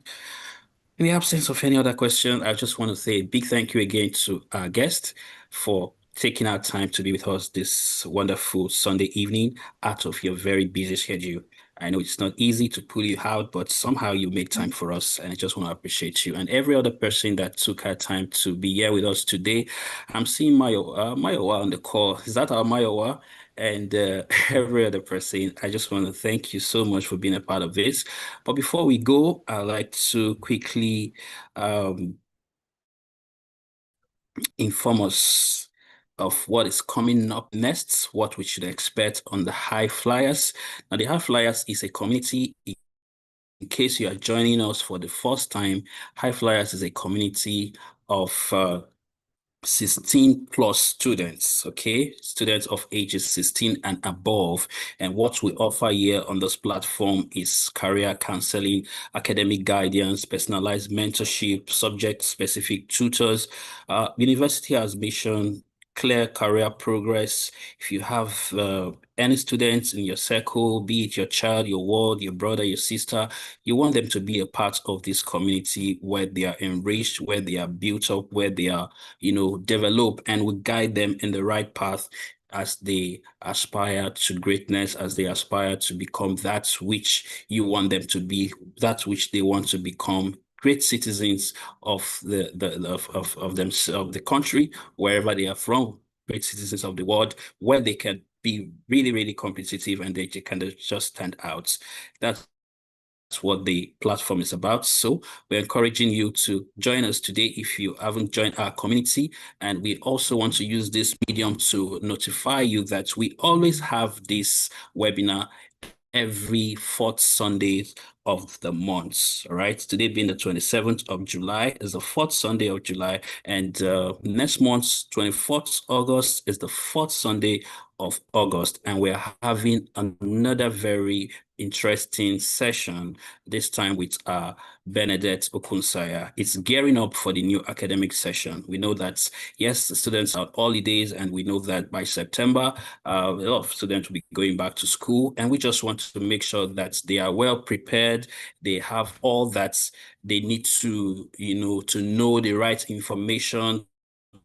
In the absence of any other question, I just want to say a big thank you again to our guest for taking our time to be with us this wonderful Sunday evening out of your very busy schedule. I know it's not easy to pull you out, but somehow you make time for us, and I just want to appreciate you and every other person that took our time to be here with us today. I'm seeing Mayowa on the call. Is that our Mayowa? And every other person, I just want to thank you so much for being a part of this. But before we go, I'd like to quickly um, inform us of what is coming up next, what we should expect on the High Flyers. Now, the High Flyers is a community. In case you are joining us for the first time, High Flyers is a community of 16 plus students, okay? Students of ages 16 and above. And what we offer here on this platform is career counseling, academic guidance, personalized mentorship, subject-specific tutors. University has mission, clear career progress. If you have any students in your circle, be it your child, your ward, your brother, your sister, you want them to be a part of this community where they are enriched, where they are built up, where they are develop, and we guide them in the right path as they aspire to greatness, as they aspire to become that which you want them to be, that which they want to become, great citizens of of them, of the country, wherever they are from, great citizens of the world, where they can be really, really competitive and they can just stand out. That's what the platform is about. So we're encouraging you to join us today if you haven't joined our community. And we also want to use this medium to notify you that we always have this webinar every fourth Sunday of the month. All right. Today being the 27th of July is the fourth Sunday of July. And next month, 24th August, is the fourth Sunday of August. And we're having another very interesting session, this time with Benedette Okunsaya. It's gearing up for the new academic session. We know that, yes, the students are on holidays, and we know that by September, a lot of students will be going back to school, and we just want to make sure that they are well prepared. They have all that they need to know the right information,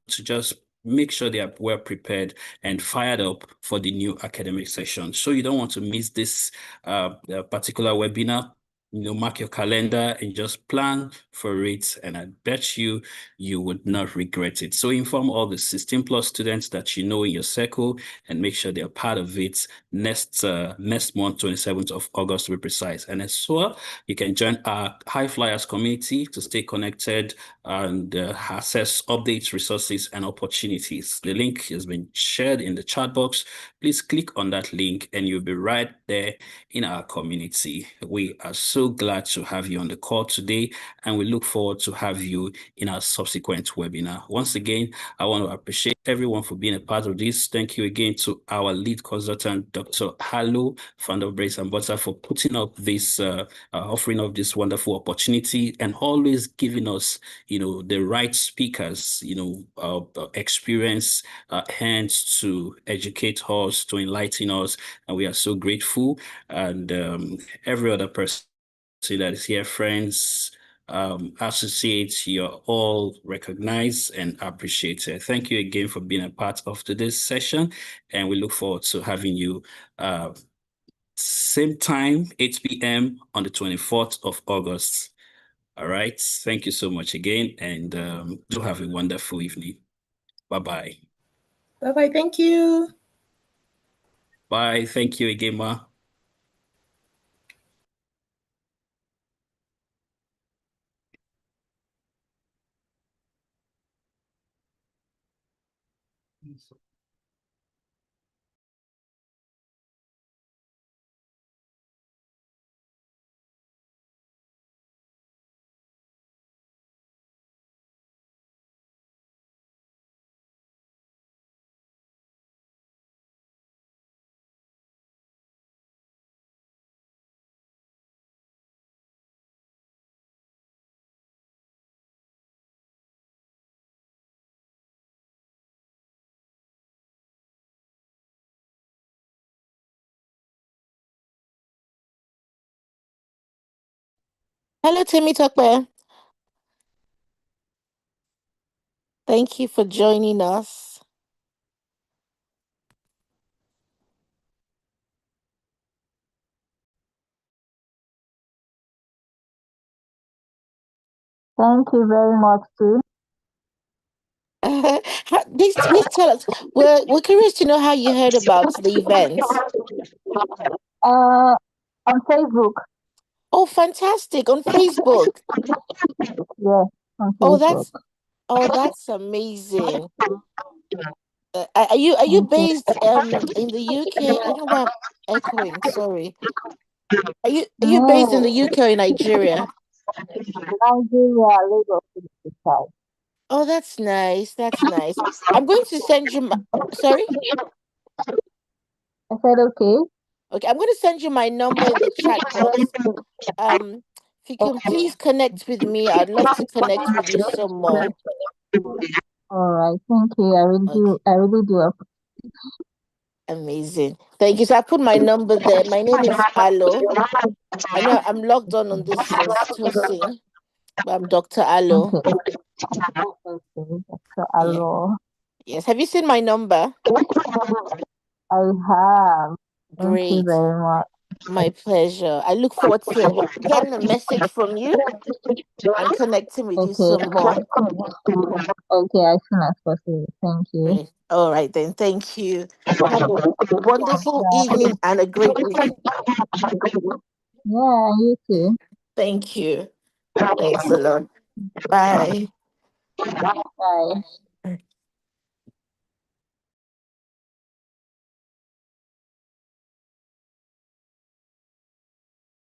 to just make sure they are well prepared and fired up for the new academic session. So you don't want to miss this particular webinar. Mark your calendar and just plan for it. And I bet you would not regret it. So inform all the 16 plus students that you know in your circle and make sure they're part of it next month, 27th of August to be precise. And as well, you can join our High Flyers community to stay connected and access updates, resources, and opportunities. The link has been shared in the chat box. Please click on that link and you'll be right there in our community. We are so glad to have you on the call today, and we look forward to have you in our subsequent webinar. Once again, I want to appreciate everyone for being a part of this. Thank you again to our lead consultant, Dr. Halu, founder of Brace and Butter, for putting up this, offering up this wonderful opportunity and always giving us, the right speakers, experience, hands to educate us, to enlighten us, and we are so grateful. And every other person that is here, friends, associates, you're all recognized and appreciated. Thank you again for being a part of today's session, and we look forward to having you same time, 8 p.m. on the 24th of August. All right. Thank you so much again, and do have a wonderful evening. Bye-bye. Bye-bye. Thank you. Bye. Thank you again, Ma. Hello, Timmy Tokwe. Thank you for joining us. Thank you very much, too. Please tell us. We're curious to know how you heard about the event. On Facebook. Oh, fantastic! On Facebook. Yeah, on Facebook. That's amazing. Are you based in the UK? I don't know why I'm echoing. Sorry. Are you based in the No, UK or in Nigeria? Nigeria, Lagos to be precise. Oh, that's nice. That's nice. I'm going to send you my. Sorry. I said okay. Okay, I'm going to send you my number in the chat box. If you can please connect with me, I'd love to connect with you some more. All right, thank you. Okay, I really do. amazing. Thank you. So I put my number there. My name is Alo. I know I'm logged on this as Tosin, but I'm Dr. Alo. Okay. Okay, so Yeah. hello. Yes. Have you seen my number? I have. Thank you Great. very much. My pleasure. I look forward to getting a message from you and connecting with you Okay. some more. Okay, as soon as possible. Thank you. Great. All right then. Thank you. Have a wonderful evening and a great week. Yeah, you too. Thank you. Thanks a lot. Bye. Bye.